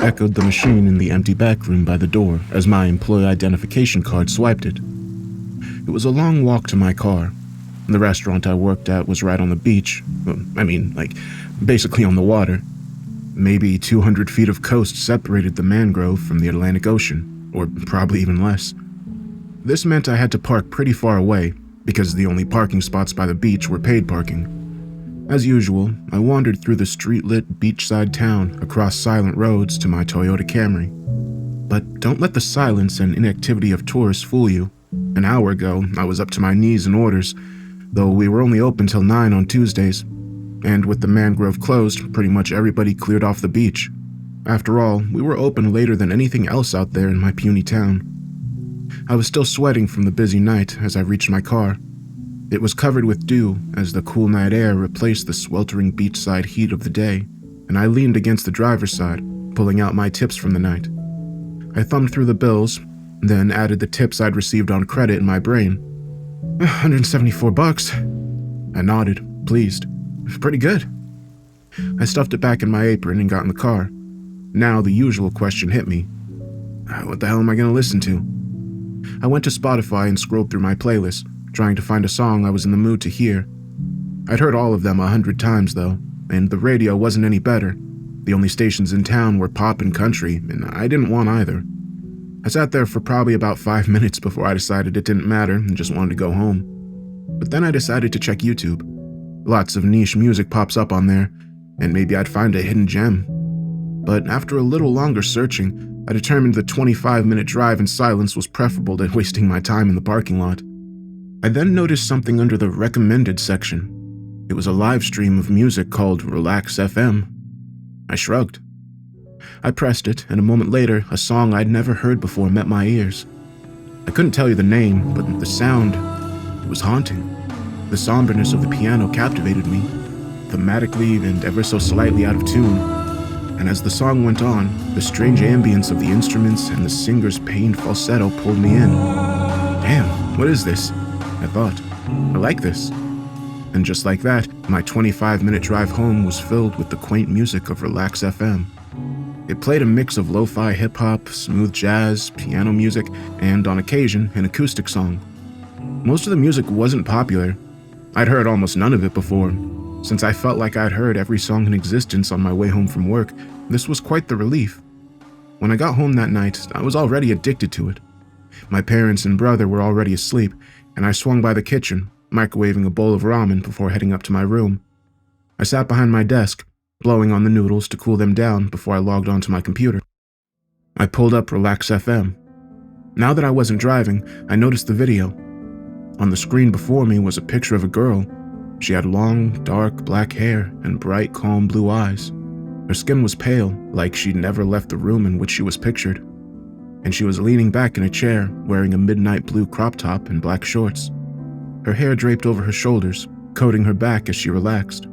echoed the machine in the empty back room by the door as my employee identification card swiped it. It was a long walk to my car. The restaurant I worked at was right on the beach. Basically on the water. Maybe 200 feet of coast separated the mangrove from the Atlantic Ocean, or probably even less. This meant I had to park pretty far away, because the only parking spots by the beach were paid parking. As usual, I wandered through the street-lit beachside town across silent roads to my Toyota Camry. But don't let the silence and inactivity of tourists fool you. An hour ago, I was up to my knees in orders, though we were only open till 9 on Tuesdays. And with the mangrove closed, pretty much everybody cleared off the beach. After all, we were open later than anything else out there in my puny town. I was still sweating from the busy night as I reached my car. It was covered with dew as the cool night air replaced the sweltering beachside heat of the day, and I leaned against the driver's side, pulling out my tips from the night. I thumbed through the bills, then added the tips I'd received on credit in my brain. $174. I nodded, pleased. Pretty good. I stuffed it back in my apron and got in the car. Now the usual question hit me. What the hell am I going to listen to? I went to Spotify and scrolled through my playlist, trying to find a song I was in the mood to hear. I'd heard all of them 100 times, though, and the radio wasn't any better. The only stations in town were pop and country, and I didn't want either. I sat there for probably about 5 minutes before I decided it didn't matter and just wanted to go home. But then I decided to check YouTube. Lots of niche music pops up on there, and maybe I'd find a hidden gem. But after a little longer searching, I determined the 25-minute drive in silence was preferable to wasting my time in the parking lot. I then noticed something under the recommended section. It was a live stream of music called Relax FM. I shrugged. I pressed it, and a moment later, a song I'd never heard before met my ears. I couldn't tell you the name, but the sound, it was haunting. The somberness of the piano captivated me, thematically and ever so slightly out of tune. And as the song went on, the strange ambience of the instruments and the singer's pained falsetto pulled me in. Damn, what is this? I thought. I like this. And just like that, my 25-minute drive home was filled with the quaint music of Relax FM. It played a mix of lo-fi hip-hop, smooth jazz, piano music, and on occasion, an acoustic song. Most of the music wasn't popular. I'd heard almost none of it before. Since I felt like I'd heard every song in existence on my way home from work, this was quite the relief. When I got home that night, I was already addicted to it. My parents and brother were already asleep, and I swung by the kitchen, microwaving a bowl of ramen before heading up to my room. I sat behind my desk, blowing on the noodles to cool them down before I logged onto my computer. I pulled up Relax FM. Now that I wasn't driving, I noticed the video. On the screen before me was a picture of a girl. She had long, dark black hair and bright, calm blue eyes. Her skin was pale, like she'd never left the room in which she was pictured. And she was leaning back in a chair, wearing a midnight blue crop top and black shorts. Her hair draped over her shoulders, coating her back as she relaxed.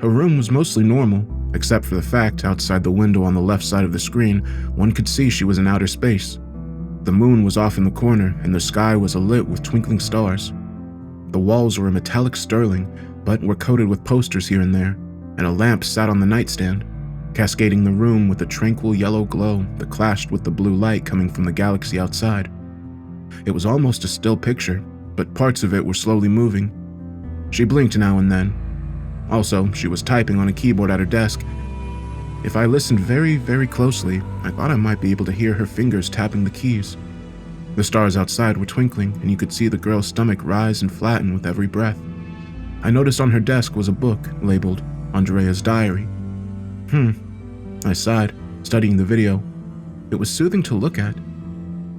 Her room was mostly normal, except for the fact outside the window on the left side of the screen, one could see she was in outer space. The moon was off in the corner, and the sky was alit with twinkling stars. The walls were metallic sterling, but were coated with posters here and there, and a lamp sat on the nightstand, cascading the room with a tranquil yellow glow that clashed with the blue light coming from the galaxy outside. It was almost a still picture, but parts of it were slowly moving. She blinked now and then. Also, she was typing on a keyboard at her desk. If I listened very, very closely, I thought I might be able to hear her fingers tapping the keys. The stars outside were twinkling, and you could see the girl's stomach rise and flatten with every breath. I noticed on her desk was a book labeled Andrea's Diary. I sighed, studying the video. It was soothing to look at.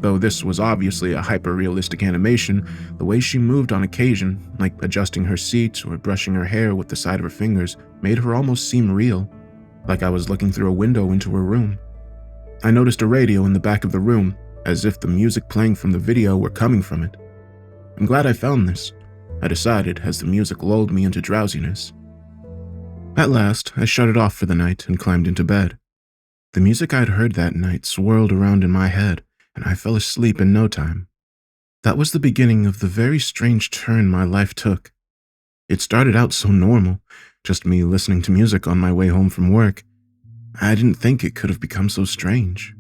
Though this was obviously a hyper-realistic animation, the way she moved on occasion, like adjusting her seat or brushing her hair with the side of her fingers, made her almost seem real, like I was looking through a window into her room. I noticed a radio in the back of the room, as if the music playing from the video were coming from it. I'm glad I found this, I decided as the music lulled me into drowsiness. At last, I shut it off for the night and climbed into bed. The music I'd heard that night swirled around in my head, and I fell asleep in no time. That was the beginning of the very strange turn my life took. It started out so normal, just me listening to music on my way home from work. I didn't think it could have become so strange.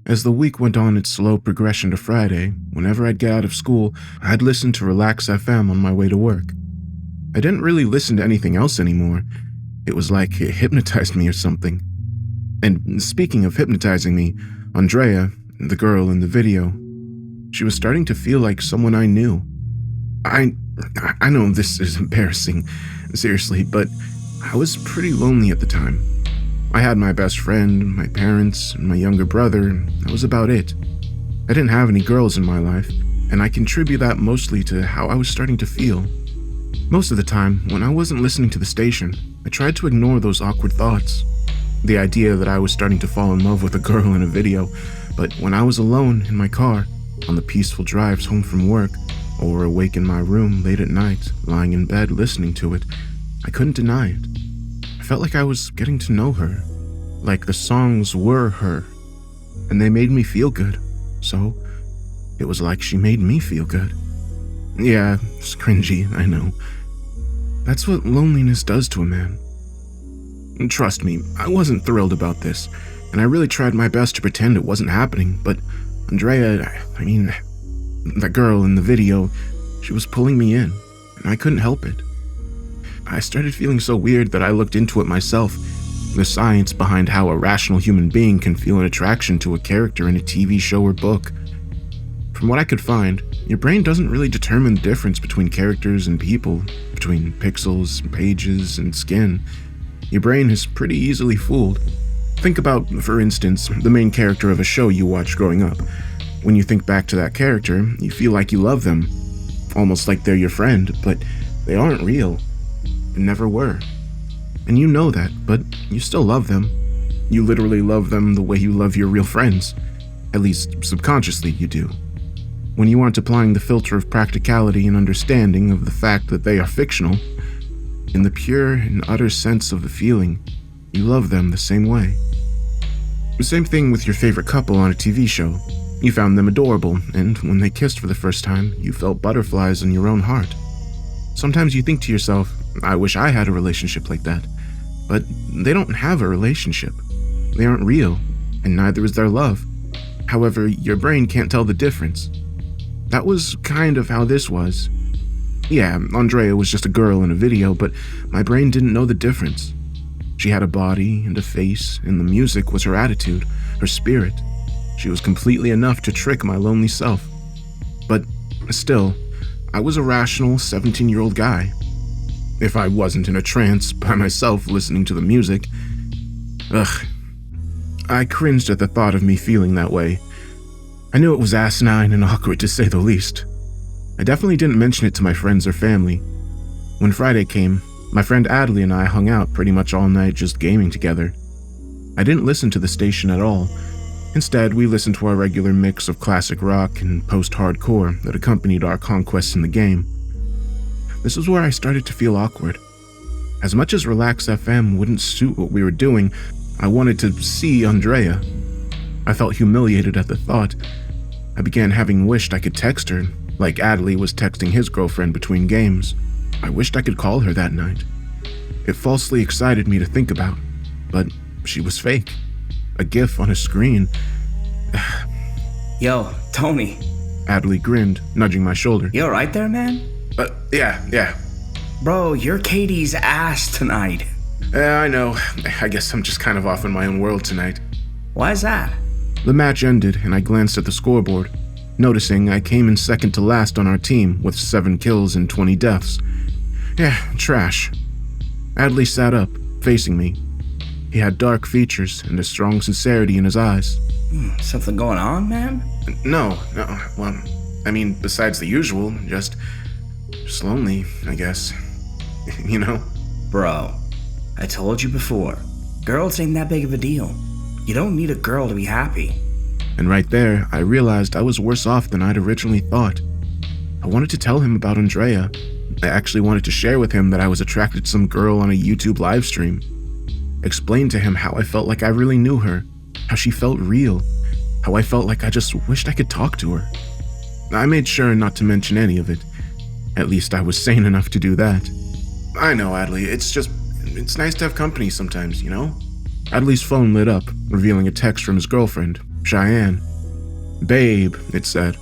As the week went on its slow progression to Friday, whenever I'd get out of school, I'd listen to Relax FM on my way to work. I didn't really listen to anything else anymore. It was like it hypnotized me or something. And speaking of hypnotizing me, Andrea, the girl in the video, she was starting to feel like someone I knew. I know this is embarrassing, seriously, but I was pretty lonely at the time. I had my best friend, my parents, and my younger brother, and that was about it. I didn't have any girls in my life, and I contribute that mostly to how I was starting to feel. Most of the time, when I wasn't listening to the station, I tried to ignore those awkward thoughts. The idea that I was starting to fall in love with a girl in a video, but when I was alone in my car, on the peaceful drives home from work, or awake in my room late at night, lying in bed listening to it, I couldn't deny it. I felt like I was getting to know her, like the songs were her, and they made me feel good, so it was like she made me feel good. Yeah, it's cringy, I know. That's what loneliness does to a man. And trust me, I wasn't thrilled about this, and I really tried my best to pretend it wasn't happening, but Andrea, that girl in the video, she was pulling me in, and I couldn't help it. I started feeling so weird that I looked into it myself, the science behind how a rational human being can feel an attraction to a character in a TV show or book. From what I could find, your brain doesn't really determine the difference between characters and people, between pixels, pages, and skin. Your brain is pretty easily fooled. Think about, for instance, the main character of a show you watched growing up. When you think back to that character, you feel like you love them, almost like they're your friend, but they aren't real. They never were. And you know that, but you still love them. You literally love them the way you love your real friends. At least subconsciously you do. When you aren't applying the filter of practicality and understanding of the fact that they are fictional, in the pure and utter sense of the feeling, you love them the same way. The same thing with your favorite couple on a TV show. You found them adorable, and when they kissed for the first time, you felt butterflies in your own heart. Sometimes you think to yourself, I wish I had a relationship like that. But they don't have a relationship. They aren't real, and neither is their love. However, your brain can't tell the difference. That was kind of how this was. Yeah, Andrea was just a girl in a video, but my brain didn't know the difference. She had a body and a face, and the music was her attitude, her spirit. She was completely enough to trick my lonely self. But still, I was a rational 17-year-old guy. If I wasn't in a trance by myself listening to the music. Ugh. I cringed at the thought of me feeling that way. I knew it was asinine and awkward to say the least. I definitely didn't mention it to my friends or family. When Friday came, my friend Adley and I hung out pretty much all night just gaming together. I didn't listen to the station at all. Instead, we listened to our regular mix of classic rock and post-hardcore that accompanied our conquests in the game. This is where I started to feel awkward. As much as Relax FM wouldn't suit what we were doing, I wanted to see Andrea. I felt humiliated at the thought. I began having wished I could text her, like Adley was texting his girlfriend between games. I wished I could call her that night. It falsely excited me to think about, but she was fake. A GIF on a screen. Yo, Tony. Adley grinned, nudging my shoulder. You alright there, man? Yeah. Bro, you're Katie's ass tonight. I know. I guess I'm just kind of off in my own world tonight. Why's that? The match ended, and I glanced at the scoreboard, noticing I came in second to last on our team with 7 kills and 20 deaths. Yeah, trash. Adley sat up, facing me. He had dark features and a strong sincerity in his eyes. Something going on, man? No. Well, besides the usual, just lonely, I guess. You know? Bro, I told you before, girls ain't that big of a deal. You don't need a girl to be happy. And right there, I realized I was worse off than I'd originally thought. I wanted to tell him about Andrea. I actually wanted to share with him that I was attracted to some girl on a YouTube livestream. Explain to him how I felt like I really knew her, how she felt real, how I felt like I just wished I could talk to her. I made sure not to mention any of it. At least I was sane enough to do that. I know, Adley, it's nice to have company sometimes, you know? Adley's phone lit up, revealing a text from his girlfriend, Cheyenne. "Babe," it said.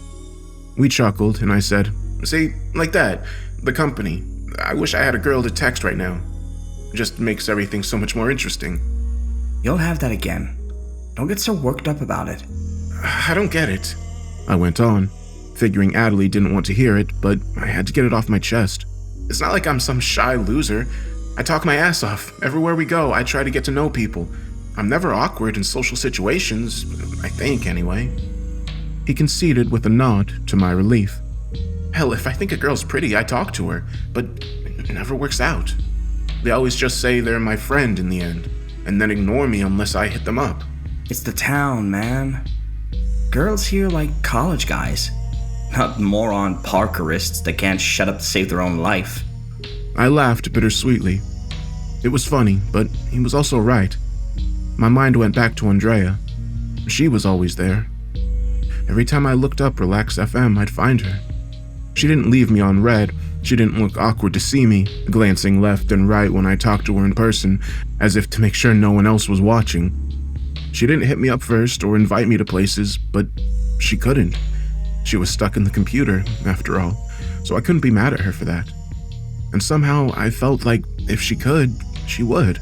We chuckled, and I said, "See, like that, the company. I wish I had a girl to text right now. Just makes everything so much more interesting." You'll have that again. Don't get so worked up about it. "I don't get it," I went on, figuring Adley didn't want to hear it, but I had to get it off my chest. "It's not like I'm some shy loser. I talk my ass off. Everywhere we go, I try to get to know people. I'm never awkward in social situations, I think anyway." He conceded with a nod, to my relief. "Hell, if I think a girl's pretty, I talk to her, but it never works out. They always just say they're my friend in the end, and then ignore me unless I hit them up." It's the town, man. Girls here like college guys, not moron parkourists that can't shut up to save their own life. I laughed bittersweetly. It was funny, but he was also right. My mind went back to Andrea. She was always there. Every time I looked up Relax FM, I'd find her. She didn't leave me on red. She didn't look awkward to see me, glancing left and right when I talked to her in person, as if to make sure no one else was watching. She didn't hit me up first or invite me to places, but she couldn't. She was stuck in the computer, after all, so I couldn't be mad at her for that. And somehow I felt like if she could, she would.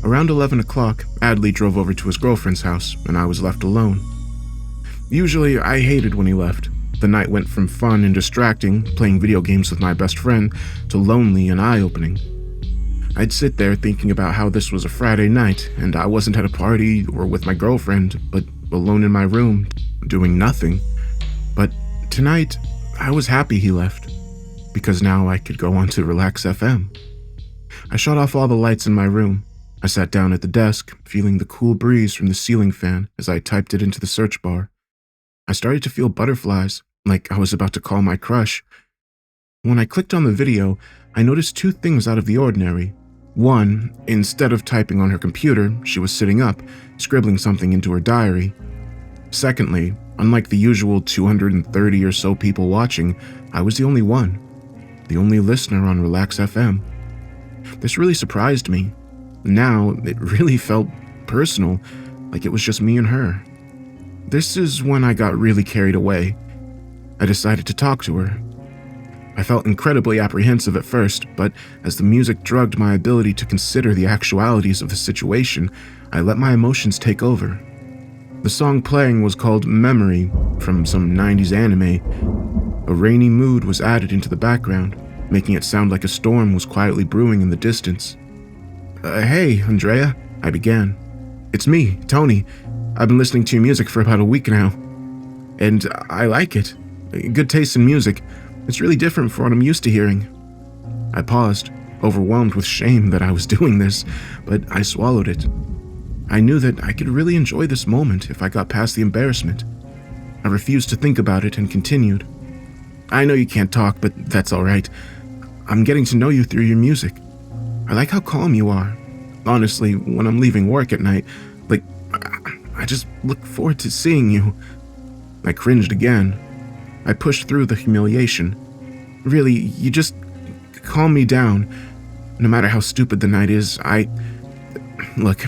Around 11 o'clock, Adley drove over to his girlfriend's house, and I was left alone. Usually, I hated when he left. The night went from fun and distracting, playing video games with my best friend, to lonely and eye-opening. I'd sit there thinking about how this was a Friday night, and I wasn't at a party or with my girlfriend, but alone in my room, doing nothing. But tonight, I was happy he left, because now I could go on to Relax FM. I shut off all the lights in my room. I sat down at the desk, feeling the cool breeze from the ceiling fan as I typed it into the search bar. I started to feel butterflies, like I was about to call my crush. When I clicked on the video, I noticed two things out of the ordinary. One, instead of typing on her computer, she was sitting up, scribbling something into her diary. Secondly, unlike the usual 230 or so people watching, I was the only one. The only listener on Relax FM. This really surprised me. Now, it really felt personal, like it was just me and her. This is when I got really carried away. I decided to talk to her. I felt incredibly apprehensive at first, but as the music drugged my ability to consider the actualities of the situation, I let my emotions take over. The song playing was called Memory, from some 90s anime. A rainy mood was added into the background, making it sound like a storm was quietly brewing in the distance. Hey, Andrea, I began. "It's me, Tony. I've been listening to your music for about a week now, and I like it. Good taste in music. It's really different from what I'm used to hearing." I paused, overwhelmed with shame that I was doing this, but I swallowed it. I knew that I could really enjoy this moment if I got past the embarrassment. I refused to think about it and continued. "I know you can't talk, but that's all right. I'm getting to know you through your music. I like how calm you are. Honestly, when I'm leaving work at night, I just look forward to seeing you." I cringed again. I pushed through the humiliation. "Really, you just calm me down. No matter how stupid the night is, Look,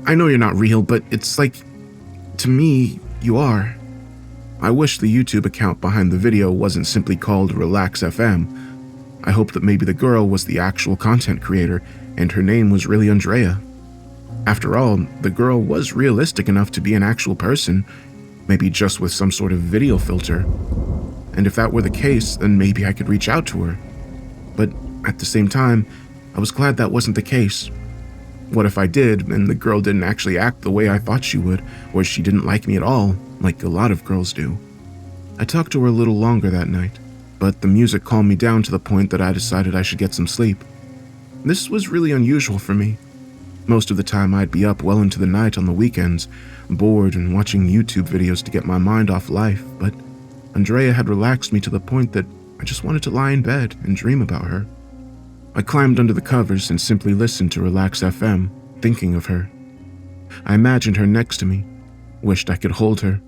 I know you're not real, but it's like, to me, you are." I wish the YouTube account behind the video wasn't simply called Relax FM. I hoped that maybe the girl was the actual content creator, and her name was really Andrea. After all, the girl was realistic enough to be an actual person, maybe just with some sort of video filter. And if that were the case, then maybe I could reach out to her. But at the same time, I was glad that wasn't the case. What if I did, and the girl didn't actually act the way I thought she would, or she didn't like me at all, like a lot of girls do? I talked to her a little longer that night, but the music calmed me down to the point that I decided I should get some sleep. This was really unusual for me. Most of the time I'd be up well into the night on the weekends, bored and watching YouTube videos to get my mind off life, but Andrea had relaxed me to the point that I just wanted to lie in bed and dream about her. I climbed under the covers and simply listened to Relax FM, thinking of her. I imagined her next to me, wished I could hold her.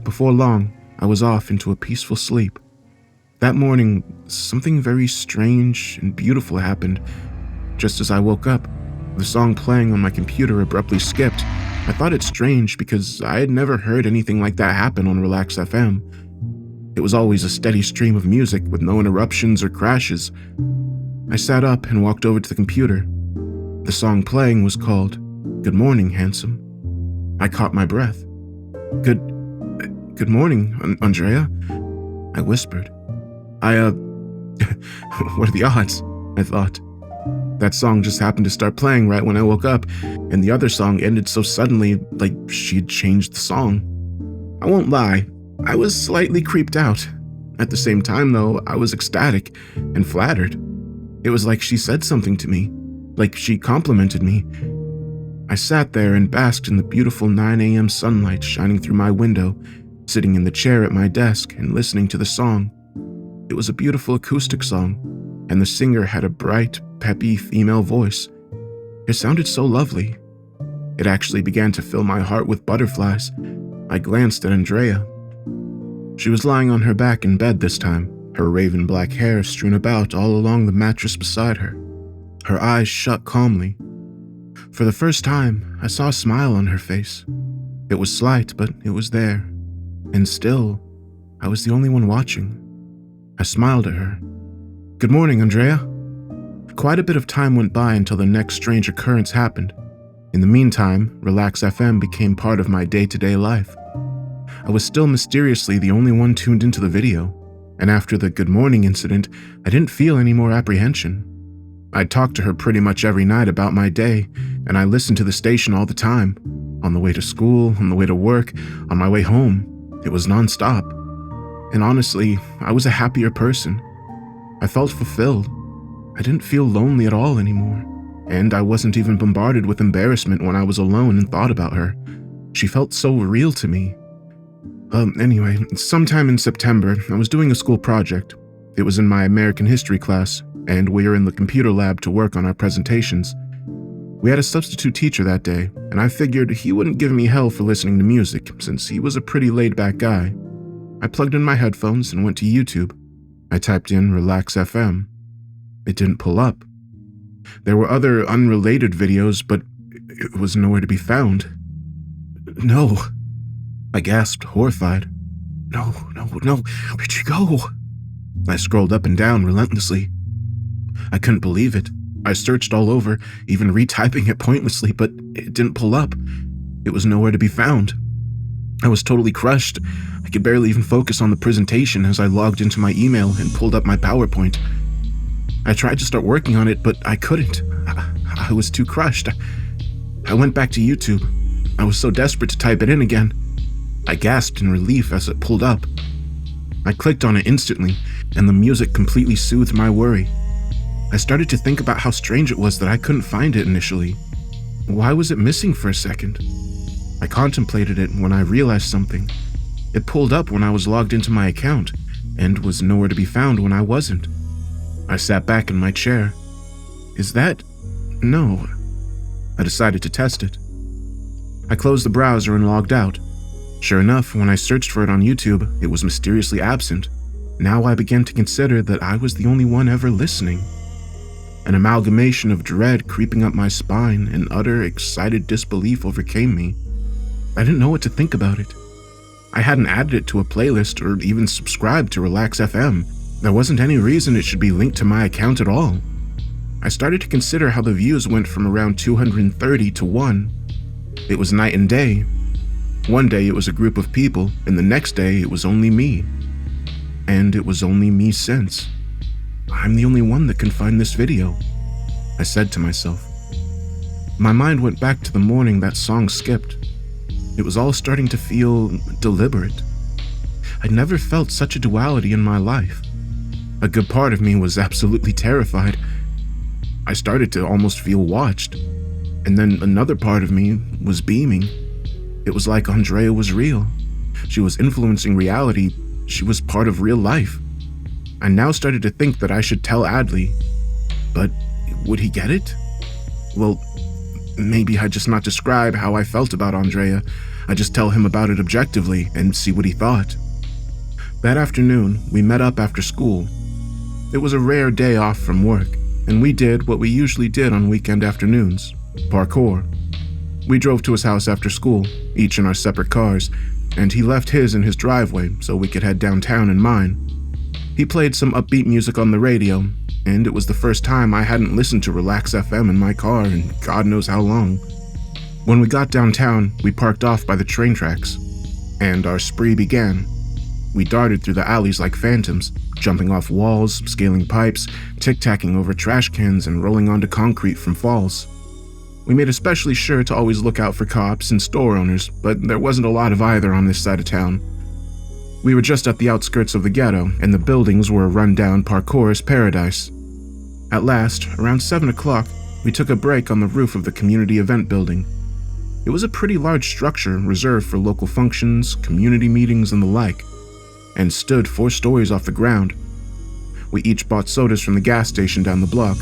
Before long, I was off into a peaceful sleep. That morning, something very strange and beautiful happened. Just as I woke up, The song playing on my computer abruptly skipped. I thought it strange because I had never heard anything like that happen on Relax FM. It was always a steady stream of music with no interruptions or crashes. I sat up and walked over to the computer. The song playing was called Good Morning, Handsome. I caught my breath. Good morning, Andrea, I whispered. What are the odds? I thought. That song just happened to start playing right when I woke up, and the other song ended so suddenly, like she had changed the song. I won't lie, I was slightly creeped out. At the same time, though, I was ecstatic and flattered. It was like she said something to me, like she complimented me. I sat there and basked in the beautiful 9 a.m. sunlight shining through my window, sitting in the chair at my desk and listening to the song. It was a beautiful acoustic song, and the singer had a bright, peppy female voice. It sounded so lovely. It actually began to fill my heart with butterflies. I glanced at Andrea. She was lying on her back in bed this time, her raven black hair strewn about all along the mattress beside her. Her eyes shut calmly. For the first time, I saw a smile on her face. It was slight, but it was there. And still, I was the only one watching. I smiled at her. Good morning, Andrea. Quite a bit of time went by until the next strange occurrence happened. In the meantime, Relax FM became part of my day-to-day life. I was still mysteriously the only one tuned into the video, and after the good morning incident, I didn't feel any more apprehension. I talked to her pretty much every night about my day, and I listened to the station all the time. On the way to school, on the way to work, on my way home. It was nonstop. And honestly, I was a happier person. I felt fulfilled. I didn't feel lonely at all anymore. And I wasn't even bombarded with embarrassment when I was alone and thought about her. She felt so real to me. Anyway, sometime in September, I was doing a school project. It was in my American history class, and we were in the computer lab to work on our presentations. We had a substitute teacher that day, and I figured he wouldn't give me hell for listening to music, since he was a pretty laid-back guy. I plugged in my headphones and went to YouTube. I typed in Relax FM. It didn't pull up. There were other unrelated videos, but it was nowhere to be found. No. I gasped, horrified. No, where'd you go? I scrolled up and down relentlessly. I couldn't believe it. I searched all over, even retyping it pointlessly, but it didn't pull up. It was nowhere to be found. I was totally crushed. I could barely even focus on the presentation as I logged into my email and pulled up my PowerPoint. I tried to start working on it, but I couldn't. I was too crushed. I went back to YouTube. I was so desperate to type it in again. I gasped in relief as it pulled up. I clicked on it instantly, and the music completely soothed my worry. I started to think about how strange it was that I couldn't find it initially. Why was it missing for a second? I contemplated it when I realized something. It pulled up when I was logged into my account, and was nowhere to be found when I wasn't. I sat back in my chair. Is that? No. I decided to test it. I closed the browser and logged out. Sure enough, when I searched for it on YouTube, it was mysteriously absent. Now I began to consider that I was the only one ever listening. An amalgamation of dread creeping up my spine and utter excited disbelief overcame me. I didn't know what to think about it. I hadn't added it to a playlist or even subscribed to Relax FM. There wasn't any reason it should be linked to my account at all. I started to consider how the views went from around 230 to 1. It was night and day. One day it was a group of people, and the next day it was only me. And it was only me since. I'm the only one that can find this video, I said to myself. My mind went back to the morning that song skipped. It was all starting to feel deliberate. I'd never felt such a duality in my life. A good part of me was absolutely terrified. I started to almost feel watched. And then another part of me was beaming. It was like Andrea was real. She was influencing reality. She was part of real life. I now started to think that I should tell Adley. But would he get it? Well, maybe I'd just not describe how I felt about Andrea. I'd just tell him about it objectively and see what he thought. That afternoon, we met up after school. It was a rare day off from work, and we did what we usually did on weekend afternoons. Parkour. We drove to his house after school, each in our separate cars, and he left his in his driveway so we could head downtown in mine. He played some upbeat music on the radio, and it was the first time I hadn't listened to Relax FM in my car in God knows how long. When we got downtown, we parked off by the train tracks, and our spree began. We darted through the alleys like phantoms, jumping off walls, scaling pipes, tic-tacking over trash cans, and rolling onto concrete from falls. We made especially sure to always look out for cops and store owners, but there wasn't a lot of either on this side of town. We were just at the outskirts of the ghetto, and the buildings were a run-down parkourist paradise. At last, around 7 o'clock, we took a break on the roof of the community event building. It was a pretty large structure reserved for local functions, community meetings, and the like, and stood 4 stories off the ground. We each bought sodas from the gas station down the block,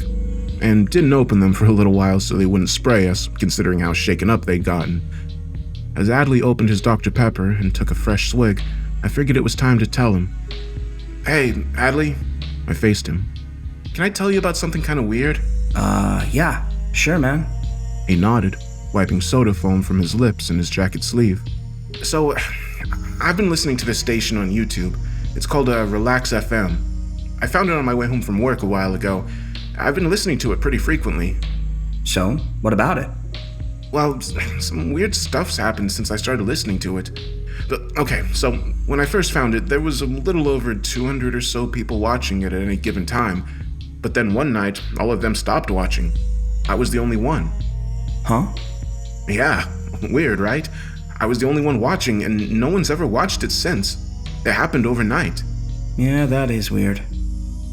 and didn't open them for a little while so they wouldn't spray us, considering how shaken up they'd gotten. As Adley opened his Dr. Pepper and took a fresh swig, I figured it was time to tell him. "Hey, Adley," I faced him. "Can I tell you about something kind of weird?" Yeah, sure, man." He nodded, wiping soda foam from his lips and his jacket sleeve. "So, I've been listening to this station on YouTube. It's called Relax FM. I found it on my way home from work a while ago. I've been listening to it pretty frequently." "So, what about it?" "Well, some weird stuff's happened since I started listening to it. Okay, so when I first found it, there was a little over 200 or so people watching it at any given time. But then one night, all of them stopped watching. I was the only one." "Huh?" "Yeah, weird, right? I was the only one watching, and no one's ever watched it since. It happened overnight." "Yeah, that is weird."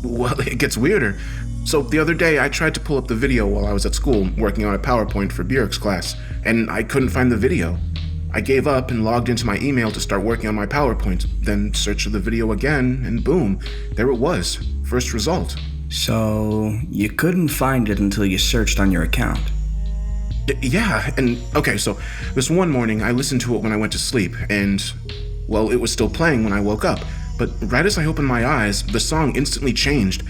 "Well, it gets weirder. So the other day, I tried to pull up the video while I was at school, working on a PowerPoint for Björk's class, and I couldn't find the video. I gave up and logged into my email to start working on my PowerPoint, then searched for the video again, and boom, there it was. First result." "So, you couldn't find it until you searched on your account?" Yeah, and okay, so this one morning, I listened to it when I went to sleep, and, well, it was still playing when I woke up, but right as I opened my eyes, the song instantly changed.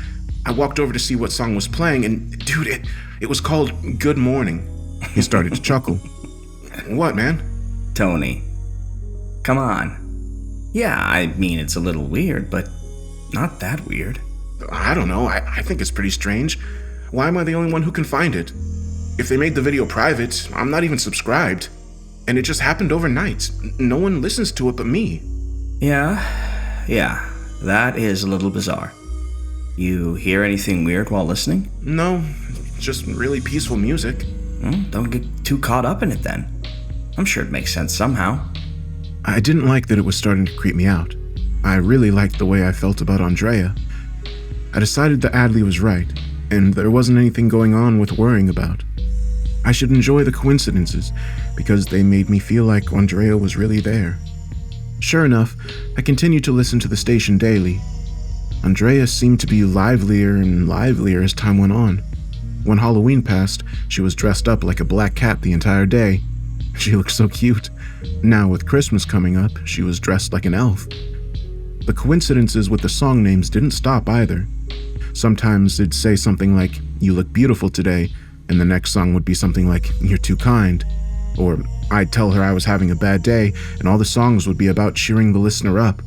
I walked over to see what song was playing, and dude, it was called Good Morning. He started to chuckle. "What, man?" "Tony, come on. Yeah, I mean, it's a little weird, but not that weird." "I don't know, I think it's pretty strange. Why am I the only one who can find it? If they made the video private, I'm not even subscribed. And it just happened overnight. No one listens to it but me." Yeah, that is a little bizarre. You hear anything weird while listening?" "No, just really peaceful music." Well, don't get too caught up in it then. I'm sure it makes sense somehow. I didn't like that it was starting to creep me out. I really liked the way I felt about Andrea. I decided that Adley was right, and there wasn't anything going on worth worrying about. I should enjoy the coincidences, because they made me feel like Andrea was really there. Sure enough, I continued to listen to the station daily. Andrea seemed to be livelier and livelier as time went on. When Halloween passed, she was dressed up like a black cat the entire day. She looked so cute. Now, with Christmas coming up, she was dressed like an elf. The coincidences with the song names didn't stop either. Sometimes it'd say something like, "You look beautiful today," and the next song would be something like, "You're too kind." Or I'd tell her I was having a bad day, and all the songs would be about cheering the listener up.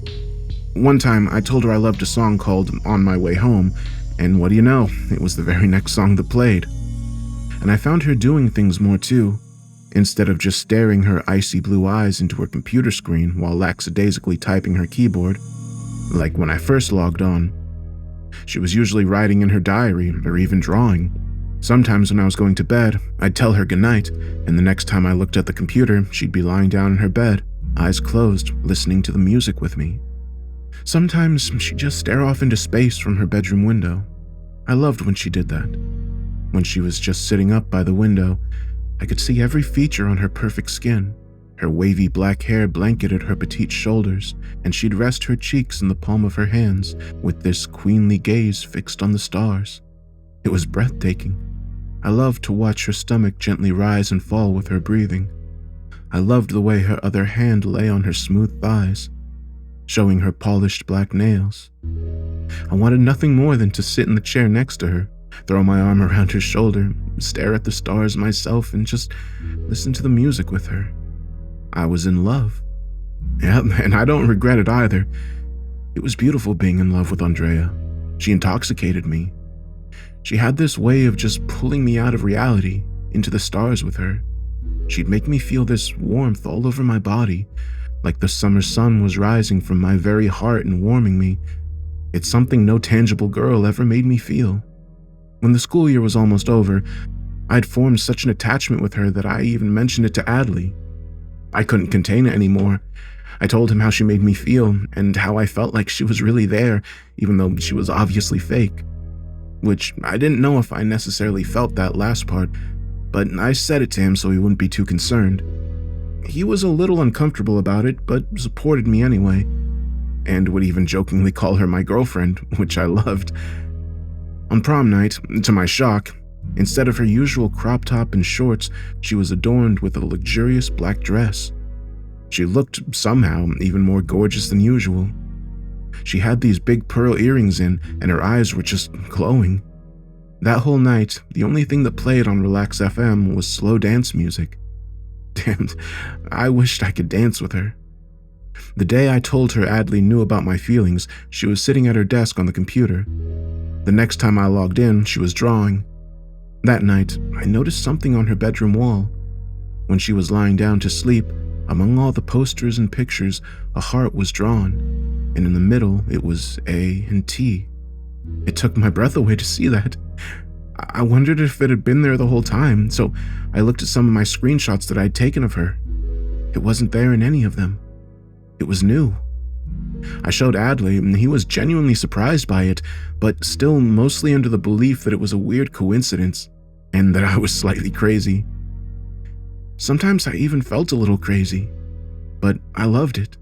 One time, I told her I loved a song called On My Way Home, and what do you know, it was the very next song that played. And I found her doing things more too. Instead of just staring her icy blue eyes into her computer screen while lackadaisically typing her keyboard, like when I first logged on. She was usually writing in her diary or even drawing. Sometimes when I was going to bed, I'd tell her goodnight, and the next time I looked at the computer, she'd be lying down in her bed, eyes closed, listening to the music with me. Sometimes she'd just stare off into space from her bedroom window. I loved when she did that. When she was just sitting up by the window, I could see every feature on her perfect skin. Her wavy black hair blanketed her petite shoulders, and she'd rest her cheeks in the palm of her hands with this queenly gaze fixed on the stars. It was breathtaking. I loved to watch her stomach gently rise and fall with her breathing. I loved the way her other hand lay on her smooth thighs, showing her polished black nails. I wanted nothing more than to sit in the chair next to her, throw my arm around her shoulder, stare at the stars myself, and just listen to the music with her. I was in love. Yeah, and I don't regret it either. It was beautiful being in love with Andrea. She intoxicated me. She had this way of just pulling me out of reality into the stars with her. She'd make me feel this warmth all over my body, like the summer sun was rising from my very heart and warming me. It's something no tangible girl ever made me feel. When the school year was almost over, I'd formed such an attachment with her that I even mentioned it to Adley. I couldn't contain it anymore. I told him how she made me feel and how I felt like she was really there, even though she was obviously fake. Which I didn't know if I necessarily felt that last part, but I said it to him so he wouldn't be too concerned. He was a little uncomfortable about it, but supported me anyway, and would even jokingly call her my girlfriend, which I loved. On prom night, to my shock, instead of her usual crop top and shorts, she was adorned with a luxurious black dress. She looked, somehow, even more gorgeous than usual. She had these big pearl earrings in, and her eyes were just glowing. That whole night, the only thing that played on Relax FM was slow dance music. Damn, I wished I could dance with her. The day I told her Adley knew about my feelings, she was sitting at her desk on the computer. The next time I logged in, she was drawing. That night, I noticed something on her bedroom wall. When she was lying down to sleep, among all the posters and pictures, a heart was drawn, and in the middle it was A and T. It took my breath away to see that. I wondered if it had been there the whole time, so I looked at some of my screenshots that I'd taken of her. It wasn't there in any of them. It was new. I showed Adley, and he was genuinely surprised by it, but still mostly under the belief that it was a weird coincidence, and that I was slightly crazy. Sometimes I even felt a little crazy, but I loved it.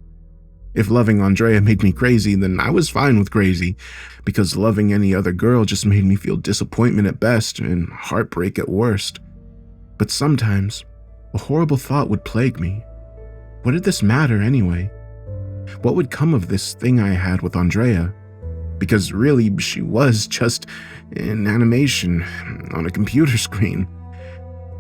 If loving Andrea made me crazy, then I was fine with crazy, because loving any other girl just made me feel disappointment at best and heartbreak at worst. But sometimes, a horrible thought would plague me. What did this matter anyway? What would come of this thing I had with Andrea? Because really, she was just an animation on a computer screen.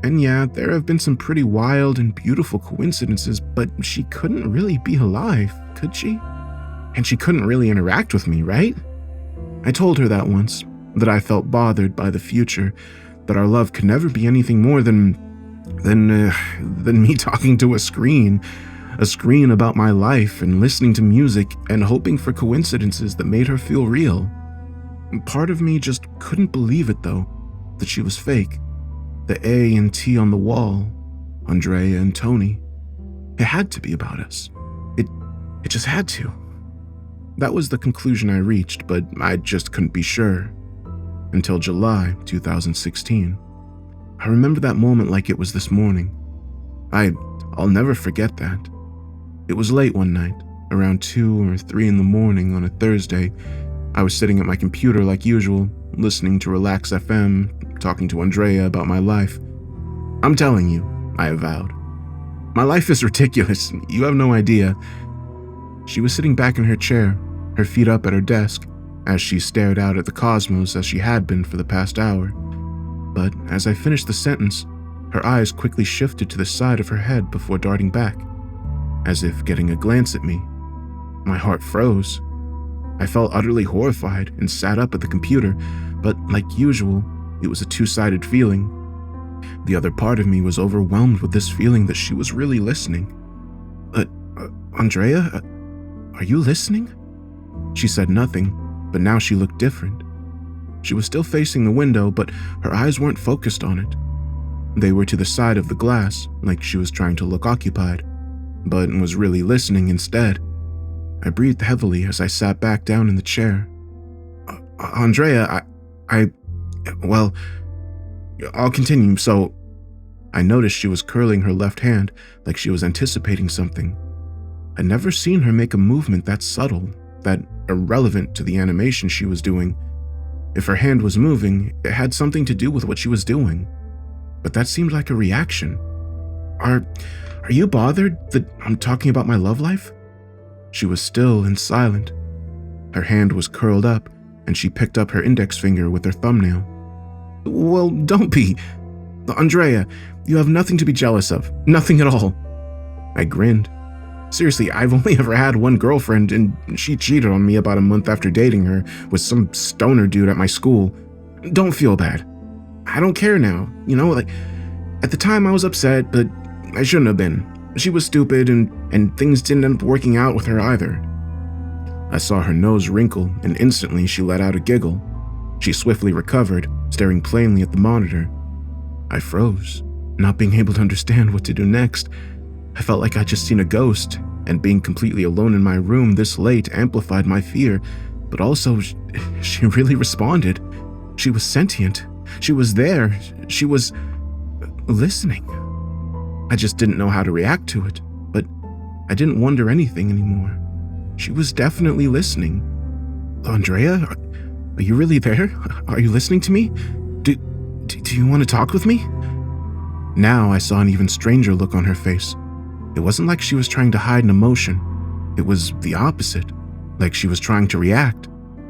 And yeah, there have been some pretty wild and beautiful coincidences, but she couldn't really be alive, could she? And she couldn't really interact with me, right? I told her that once, that I felt bothered by the future, that our love could never be anything more than me talking to a screen about my life and listening to music and hoping for coincidences that made her feel real. Part of me just couldn't believe it though, that she was fake. The A and T on the wall, Andrea and Tony. It had to be about us. It just had to. That was the conclusion I reached, but I just couldn't be sure. Until July 2016. I remember that moment like it was this morning. I'll never forget that. It was late one night, around 2 or 3 in the morning on a Thursday. I was sitting at my computer like usual, listening to Relax FM, talking to Andrea about my life. I'm telling you, I avowed. My life is ridiculous, you have no idea. She was sitting back in her chair, her feet up at her desk, as she stared out at the cosmos as she had been for the past hour. But as I finished the sentence, her eyes quickly shifted to the side of her head before darting back, as if getting a glance at me. My heart froze. I felt utterly horrified and sat up at the computer, but like usual, it was a two-sided feeling. The other part of me was overwhelmed with this feeling that she was really listening. Andrea, are you listening? She said nothing, but now she looked different. She was still facing the window, but her eyes weren't focused on it. They were to the side of the glass, like she was trying to look occupied, but was really listening instead. I breathed heavily as I sat back down in the chair. Andrea, well, I'll continue. So, I noticed she was curling her left hand like she was anticipating something. I'd never seen her make a movement that subtle, that irrelevant to the animation she was doing. If her hand was moving, it had something to do with what she was doing. But that seemed like a reaction. Are you bothered that I'm talking about my love life? She was still and silent. Her hand was curled up, and she picked up her index finger with her thumbnail. Well, don't be. Andrea, you have nothing to be jealous of. Nothing at all. I grinned. Seriously, I've only ever had one girlfriend, and she cheated on me about a month after dating her with some stoner dude at my school. Don't feel bad. I don't care now. At the time I was upset, but I shouldn't have been. She was stupid, and things didn't end up working out with her either. I saw her nose wrinkle, and instantly she let out a giggle. She swiftly recovered, staring plainly at the monitor. I froze, not being able to understand what to do next. I felt like I'd just seen a ghost, and being completely alone in my room this late amplified my fear, but also, she really responded. She was sentient. She was there. She was listening. I just didn't know how to react to it, but I didn't wonder anything anymore. She was definitely listening. Andrea, are you really there? Are you listening to me? Do you want to talk with me? Now I saw an even stranger look on her face. It wasn't like she was trying to hide an emotion. It was the opposite, like she was trying to react.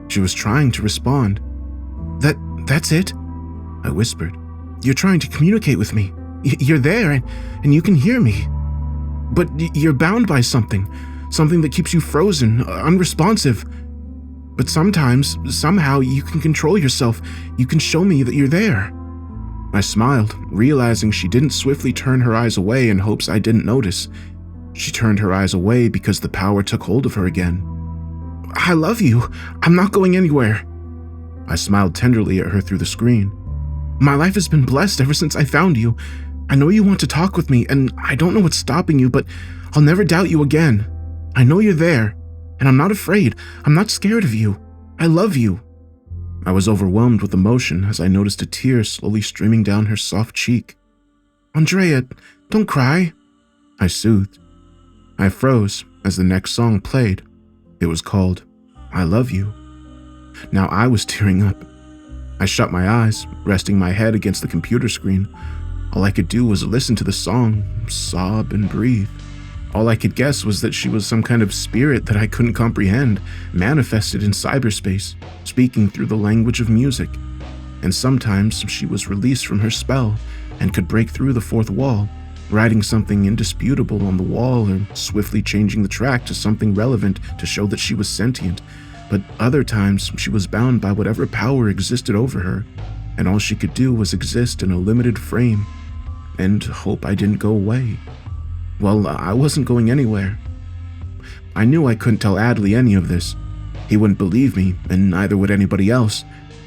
She was trying to respond. That's it? I whispered. You're trying to communicate with me. You're there, and you can hear me. But you're bound by something that keeps you frozen, unresponsive. But sometimes, somehow, you can control yourself. You can show me that you're there. I smiled, realizing she didn't swiftly turn her eyes away in hopes I didn't notice. She turned her eyes away because the power took hold of her again. I love you. I'm not going anywhere. I smiled tenderly at her through the screen. My life has been blessed ever since I found you. I know you want to talk with me, and I don't know what's stopping you, but I'll never doubt you again. I know you're there, and I'm not afraid. I'm not scared of you. I love you. I was overwhelmed with emotion as I noticed a tear slowly streaming down her soft cheek. Andrea, don't cry, I soothed. I froze as the next song played. It was called I Love You. Now I was tearing up. I shut my eyes, resting my head against the computer screen. All I could do was listen to the song, sob and breathe. All I could guess was that she was some kind of spirit that I couldn't comprehend, manifested in cyberspace, speaking through the language of music. And sometimes she was released from her spell and could break through the fourth wall, writing something indisputable on the wall or swiftly changing the track to something relevant to show that she was sentient. But other times she was bound by whatever power existed over her, and all she could do was exist in a limited frame and hope I didn't go away. Well, I wasn't going anywhere. I knew I couldn't tell Adley any of this. He wouldn't believe me, and neither would anybody else.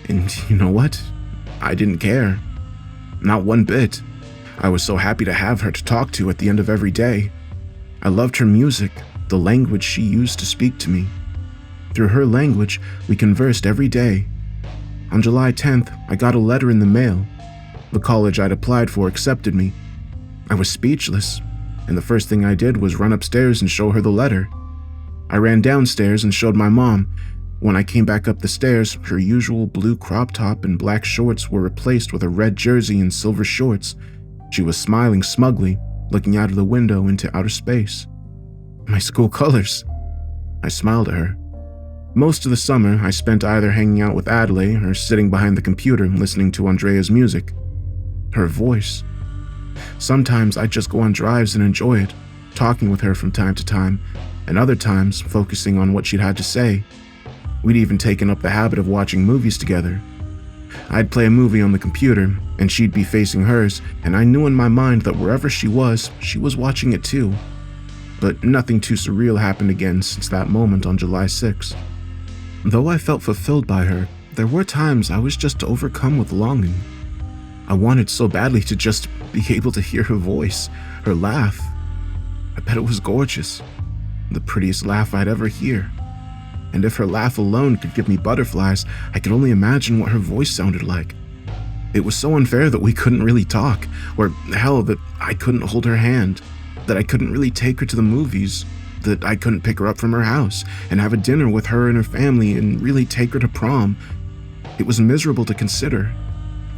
And you know what? I didn't care. Not one bit. I was so happy to have her to talk to at the end of every day. I loved her music, the language she used to speak to me. Through her language, we conversed every day. On July 10th, I got a letter in the mail. The college I'd applied for accepted me. I was speechless, and the first thing I did was run upstairs and show her the letter. I ran downstairs and showed my mom. When I came back up the stairs, her usual blue crop top and black shorts were replaced with a red jersey and silver shorts. She was smiling smugly, looking out of the window into outer space. My school colors. I smiled at her. Most of the summer, I spent either hanging out with Adley or sitting behind the computer listening to Andrea's music. Her voice. Sometimes I'd just go on drives and enjoy it, talking with her from time to time, and other times focusing on what she'd had to say. We'd even taken up the habit of watching movies together. I'd play a movie on the computer, and she'd be facing hers, and I knew in my mind that wherever she was watching it too. But nothing too surreal happened again since that moment on July 6th. Though I felt fulfilled by her, there were times I was just overcome with longing. I wanted so badly to just be able to hear her voice, her laugh. I bet it was gorgeous, the prettiest laugh I'd ever hear. And if her laugh alone could give me butterflies, I could only imagine what her voice sounded like. It was so unfair that we couldn't really talk, or hell, that I couldn't hold her hand, that I couldn't really take her to the movies, that I couldn't pick her up from her house and have a dinner with her and her family and really take her to prom. It was miserable to consider.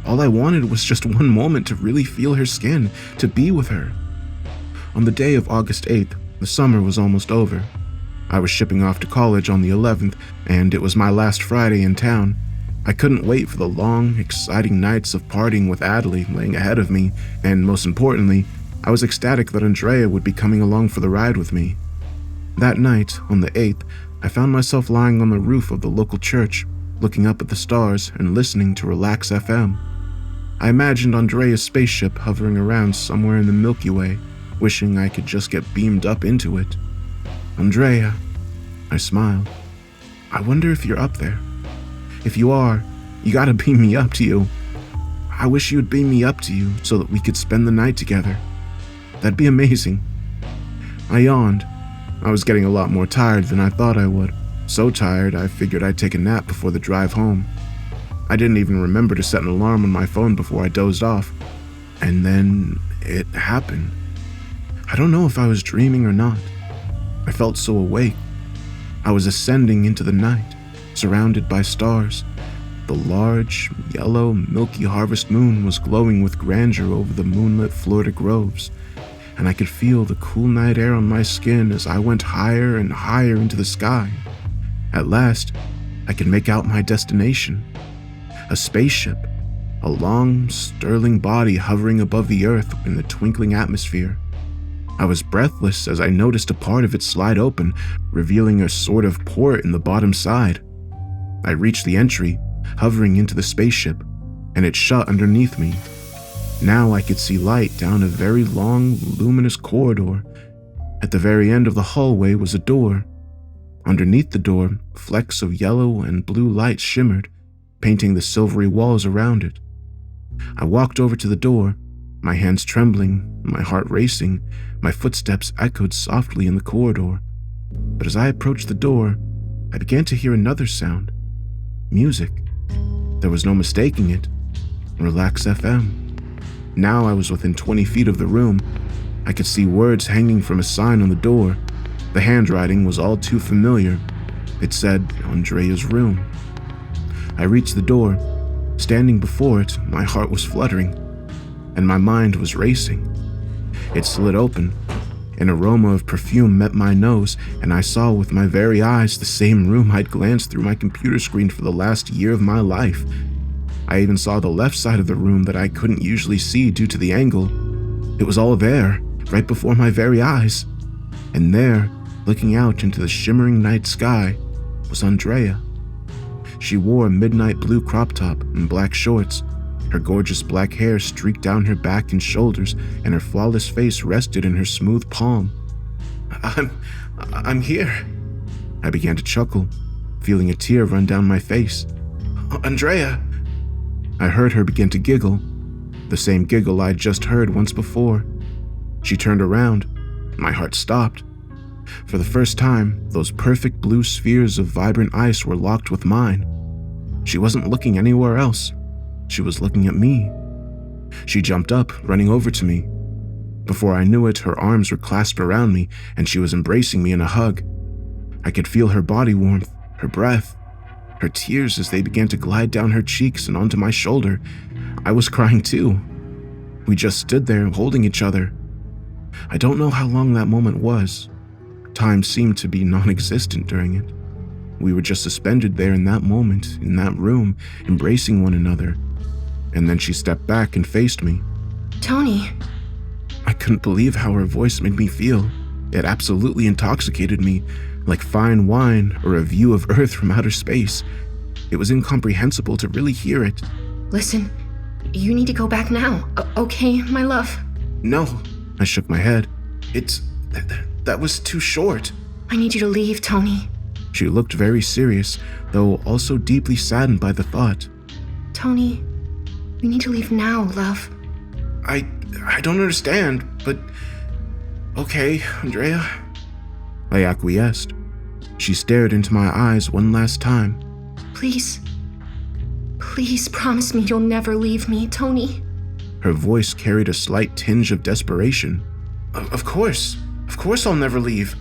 All I wanted was just one moment to really feel her skin, to be with her. On the day of August 8th, the summer was almost over. I was shipping off to college on the 11th, and it was my last Friday in town. I couldn't wait for the long, exciting nights of partying with Adley laying ahead of me, and most importantly, I was ecstatic that Andrea would be coming along for the ride with me. That night, on the 8th, I found myself lying on the roof of the local church, looking up at the stars and listening to Relax FM. I imagined Andrea's spaceship hovering around somewhere in the Milky Way, wishing I could just get beamed up into it. Andrea, I smiled. I wonder if you're up there. If you are, you gotta beam me up to you. I wish you'd beam me up to you so that we could spend the night together. That'd be amazing. I yawned. I was getting a lot more tired than I thought I would. So tired, I figured I'd take a nap before the drive home. I didn't even remember to set an alarm on my phone before I dozed off. And then it happened. I don't know if I was dreaming or not. I felt so awake. I was ascending into the night, surrounded by stars. The large, yellow, milky harvest moon was glowing with grandeur over the moonlit Florida groves, and I could feel the cool night air on my skin as I went higher and higher into the sky. At last, I could make out my destination. A spaceship, a long, sterling body hovering above the earth in the twinkling atmosphere. I was breathless as I noticed a part of it slide open, revealing a sort of port in the bottom side. I reached the entry, hovering into the spaceship, and it shut underneath me. Now I could see light down a very long, luminous corridor. At the very end of the hallway was a door. Underneath the door, flecks of yellow and blue light shimmered, painting the silvery walls around it. I walked over to the door, my hands trembling, my heart racing. My footsteps echoed softly in the corridor. But as I approached the door, I began to hear another sound. Music. There was no mistaking it. Relax FM. Now I was within 20 feet of the room. I could see words hanging from a sign on the door. The handwriting was all too familiar. It said, Andrea's room. I reached the door. Standing before it, my heart was fluttering, and my mind was racing. It slid open. An aroma of perfume met my nose, and I saw with my very eyes the same room I'd glanced through my computer screen for the last year of my life. I even saw the left side of the room that I couldn't usually see due to the angle. It was all there, right before my very eyes. And there, looking out into the shimmering night sky, was Andrea. She wore a midnight blue crop top and black shorts. Her gorgeous black hair streaked down her back and shoulders, and her flawless face rested in her smooth palm. I'm here. I began to chuckle, feeling a tear run down my face. Andrea! I heard her begin to giggle, the same giggle I'd just heard once before. She turned around. My heart stopped. For the first time, those perfect blue spheres of vibrant ice were locked with mine. She wasn't looking anywhere else. She was looking at me. She jumped up, running over to me. Before I knew it, her arms were clasped around me, and she was embracing me in a hug. I could feel her body warmth, her breath, her tears as they began to glide down her cheeks and onto my shoulder. I was crying too. We just stood there holding each other. I don't know how long that moment was. Time seemed to be non-existent during it. We were just suspended there in that moment, in that room, embracing one another. And then she stepped back and faced me. Tony. I couldn't believe how her voice made me feel. It absolutely intoxicated me, like fine wine or a view of Earth from outer space. It was incomprehensible to really hear it. Listen, you need to go back now, okay, my love? No, I shook my head. That was too short. I need you to leave, Tony. She looked very serious, though also deeply saddened by the thought. Tony, you need to leave now, love. I don't understand, but... Okay, Andrea. I acquiesced. She stared into my eyes one last time. Please promise me you'll never leave me, Tony. Her voice carried a slight tinge of desperation. Of course I'll never leave.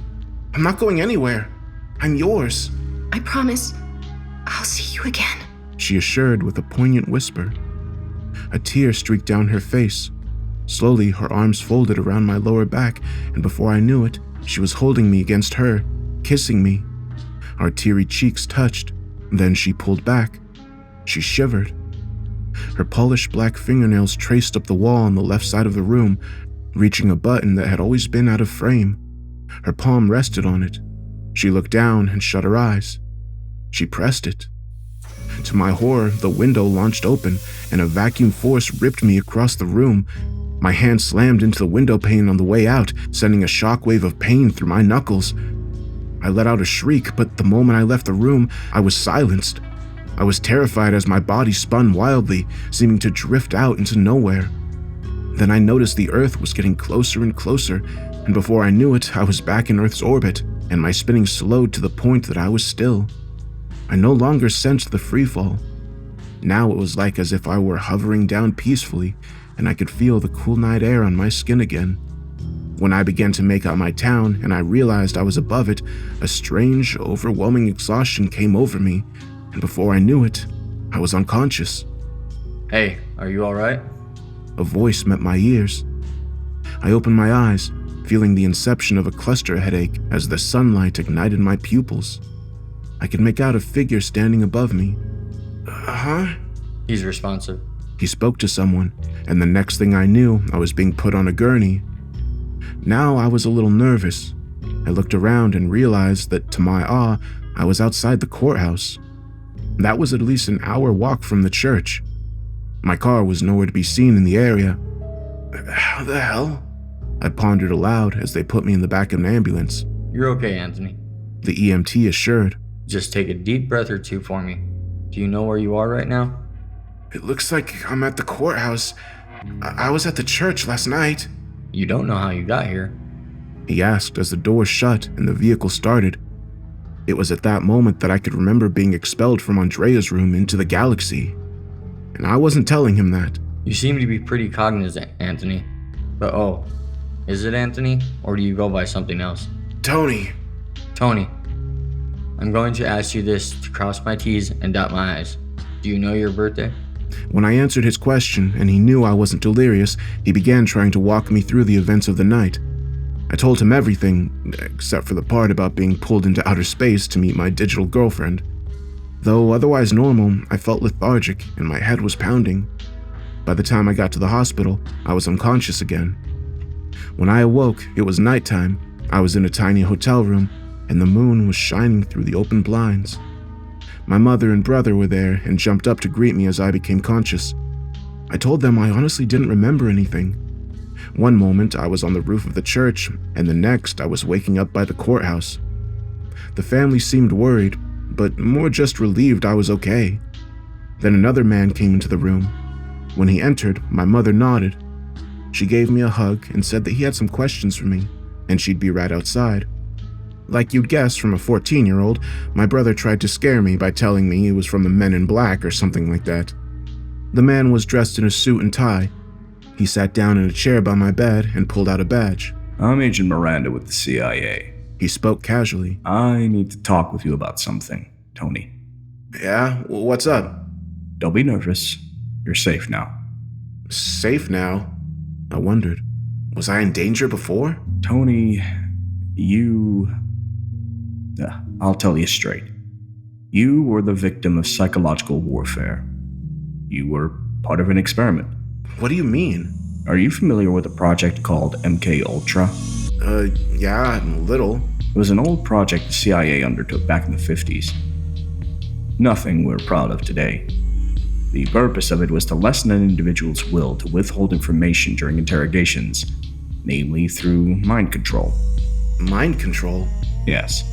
I'm not going anywhere. I'm yours. I promise I'll see you again, she assured with a poignant whisper. A tear streaked down her face. Slowly, her arms folded around my lower back, and before I knew it, she was holding me against her, kissing me. Our teary cheeks touched. Then she pulled back. She shivered. Her polished black fingernails traced up the wall on the left side of the room, reaching a button that had always been out of frame. Her palm rested on it. She looked down and shut her eyes. She pressed it. To my horror, the window launched open, and a vacuum force ripped me across the room. My hand slammed into the window pane on the way out, sending a shockwave of pain through my knuckles. I let out a shriek, but the moment I left the room, I was silenced. I was terrified as my body spun wildly, seeming to drift out into nowhere. Then I noticed the Earth was getting closer and closer, and before I knew it, I was back in Earth's orbit, and my spinning slowed to the point that I was still. I no longer sensed the freefall. Now it was like as if I were hovering down peacefully, and I could feel the cool night air on my skin again. When I began to make out my town and I realized I was above it, a strange, overwhelming exhaustion came over me, and before I knew it, I was unconscious. Hey, are you alright? A voice met my ears. I opened my eyes, feeling the inception of a cluster headache as the sunlight ignited my pupils. I could make out a figure standing above me. Huh? He's responsive. He spoke to someone, and the next thing I knew, I was being put on a gurney. Now I was a little nervous. I looked around and realized that, to my awe, I was outside the courthouse. That was at least an hour walk from the church. My car was nowhere to be seen in the area. How the hell? I pondered aloud as they put me in the back of an ambulance. You're okay, Anthony. The EMT assured. Just take a deep breath or two for me. Do you know where you are right now? It looks like I'm at the courthouse. I was at the church last night. You don't know how you got here. He asked as the door shut and the vehicle started. It was at that moment that I could remember being expelled from Andrea's room into the galaxy. And I wasn't telling him that. You seem to be pretty cognizant, Anthony. But is it Anthony, or do you go by something else? Tony. Tony, I'm going to ask you this to cross my T's and dot my I's. Do you know your birthday? When I answered his question and he knew I wasn't delirious, he began trying to walk me through the events of the night. I told him everything, except for the part about being pulled into outer space to meet my digital girlfriend. Though otherwise normal, I felt lethargic and my head was pounding. By the time I got to the hospital, I was unconscious again. When I awoke, it was nighttime. I was in a tiny hotel room, and the moon was shining through the open blinds. My mother and brother were there and jumped up to greet me as I became conscious. I told them I honestly didn't remember anything. One moment I was on the roof of the church, and the next I was waking up by the courthouse. The family seemed worried, but more just relieved I was okay. Then another man came into the room. When he entered, my mother nodded. She gave me a hug and said that he had some questions for me, and she'd be right outside. Like you'd guess from a 14-year-old, my brother tried to scare me by telling me he was from the Men in Black or something like that. The man was dressed in a suit and tie. He sat down in a chair by my bed and pulled out a badge. I'm Agent Miranda with the CIA. He spoke casually. I need to talk with you about something, Tony. Yeah? What's up? Don't be nervous. You're safe now. Safe now? I wondered. Was I in danger before? Tony, I'll tell you straight. You were the victim of psychological warfare. You were part of an experiment. What do you mean? Are you familiar with a project called MK Ultra? Yeah, a little. It was an old project the CIA undertook back in the 50s. Nothing we're proud of today. The purpose of it was to lessen an individual's will to withhold information during interrogations, namely through mind control. Mind control? Yes.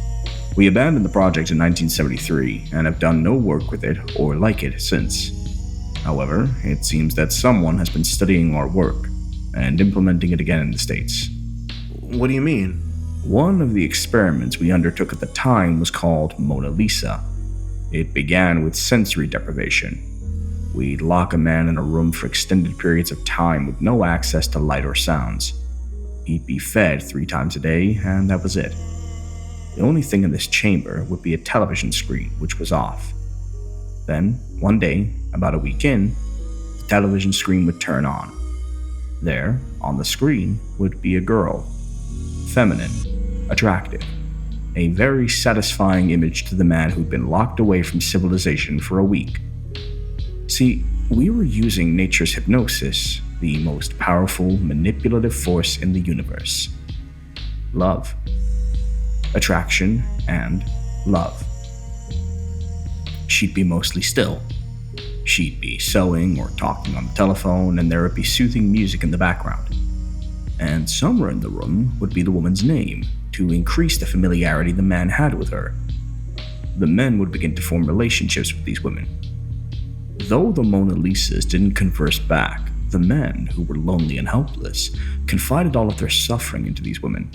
We abandoned the project in 1973 and have done no work with it or like it since. However, it seems that someone has been studying our work and implementing it again in the States. What do you mean? One of the experiments we undertook at the time was called Mona Lisa. It began with sensory deprivation. We'd lock a man in a room for extended periods of time with no access to light or sounds. He'd be fed 3 times a day, and that was it. The only thing in this chamber would be a television screen, which was off. Then, one day, about a week in, the television screen would turn on. There, on the screen, would be a girl. Feminine, attractive. A very satisfying image to the man who'd been locked away from civilization for a week. See, we were using nature's hypnosis, the most powerful, manipulative force in the universe. Love. Attraction and love. She'd be mostly still. She'd be sewing or talking on the telephone, and there would be soothing music in the background. And somewhere in the room would be the woman's name, to increase the familiarity the man had with her. The men would begin to form relationships with these women. Though the Mona Lisas didn't converse back, the men, who were lonely and helpless, confided all of their suffering into these women.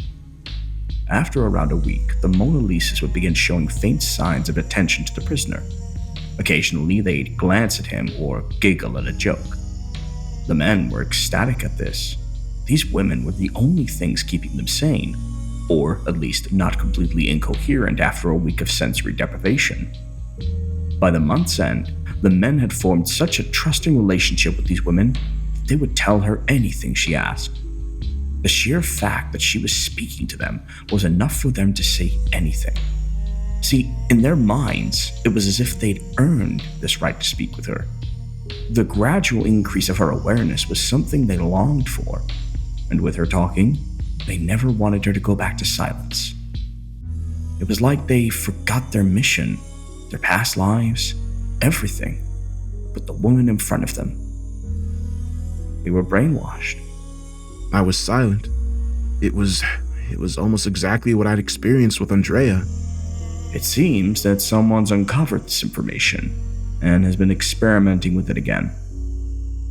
After around a week, the Mona Lisas would begin showing faint signs of attention to the prisoner. Occasionally, they'd glance at him or giggle at a joke. The men were ecstatic at this. These women were the only things keeping them sane, or at least not completely incoherent after a week of sensory deprivation. By the month's end, the men had formed such a trusting relationship with these women that they would tell her anything she asked. The sheer fact that she was speaking to them was enough for them to say anything. See, in their minds, it was as if they'd earned this right to speak with her. The gradual increase of her awareness was something they longed for, and with her talking, they never wanted her to go back to silence. It was like they forgot their mission, their past lives, everything, but the woman in front of them. They were brainwashed. I was silent. It was almost exactly what I'd experienced with Andrea. It seems that someone's uncovered this information and has been experimenting with it again.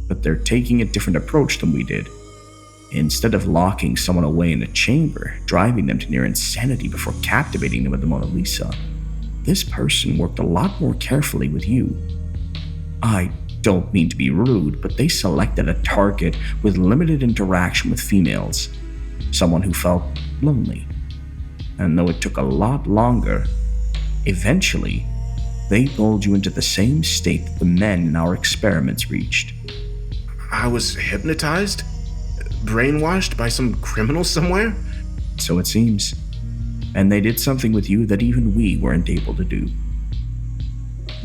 But they're taking a different approach than we did. Instead of locking someone away in a chamber, driving them to near insanity before captivating them with the Mona Lisa, this person worked a lot more carefully with you. I don't mean to be rude, but they selected a target with limited interaction with females, someone who felt lonely. And though it took a lot longer, eventually, they lulled you into the same state that the men in our experiments reached. I was hypnotized? Brainwashed by some criminal somewhere? So it seems. And they did something with you that even we weren't able to do.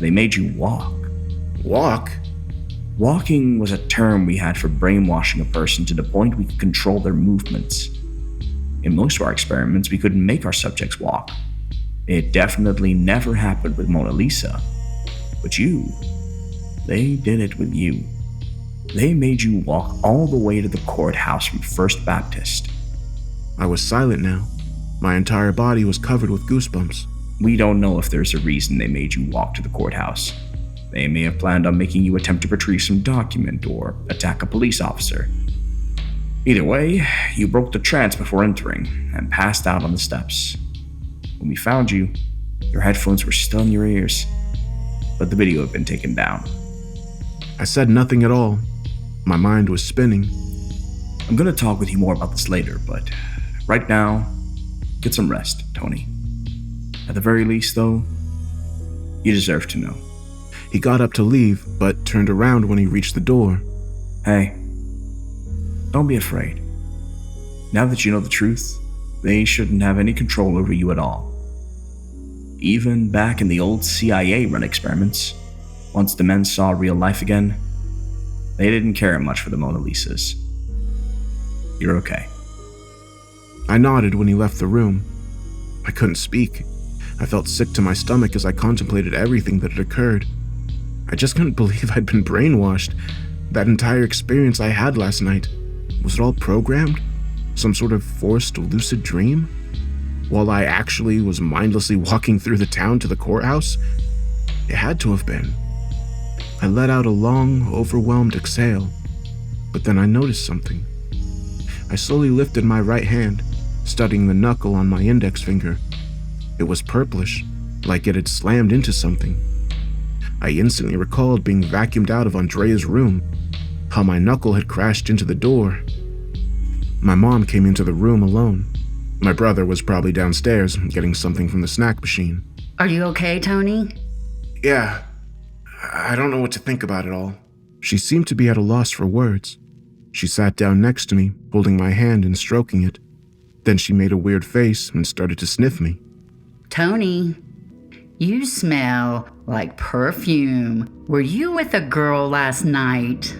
They made you walk. Walk? Walking was a term we had for brainwashing a person to the point we could control their movements. In most of our experiments, we couldn't make our subjects walk. It definitely never happened with Mona Lisa. But you, they did it with you. They made you walk all the way to the courthouse from First Baptist. I was silent now. My entire body was covered with goosebumps. We don't know if there's a reason they made you walk to the courthouse. They may have planned on making you attempt to retrieve some document or attack a police officer. Either way, you broke the trance before entering and passed out on the steps. When we found you, your headphones were still in your ears, but the video had been taken down. I said nothing at all. My mind was spinning. I'm gonna talk with you more about this later, but right now, get some rest, Tony. At the very least, though, you deserve to know. He got up to leave, but turned around when he reached the door. Hey, don't be afraid. Now that you know the truth, they shouldn't have any control over you at all. Even back in the old CIA-run experiments, once the men saw real life again, they didn't care much for the Mona Lisas. You're okay. I nodded when he left the room. I couldn't speak. I felt sick to my stomach as I contemplated everything that had occurred. I just couldn't believe I'd been brainwashed. That entire experience I had last night. Was it all programmed? Some sort of forced lucid dream? While I actually was mindlessly walking through the town to the courthouse? It had to have been. I let out a long, overwhelmed exhale, but then I noticed something. I slowly lifted my right hand, studying the knuckle on my index finger. It was purplish, like it had slammed into something. I instantly recalled being vacuumed out of Andrea's room, how my knuckle had crashed into the door. My mom came into the room alone. My brother was probably downstairs, getting something from the snack machine. Are you okay, Tony? Yeah, I don't know what to think about it all. She seemed to be at a loss for words. She sat down next to me, holding my hand and stroking it. Then she made a weird face and started to sniff me. Tony, you smell Like perfume. Were you with a girl last night?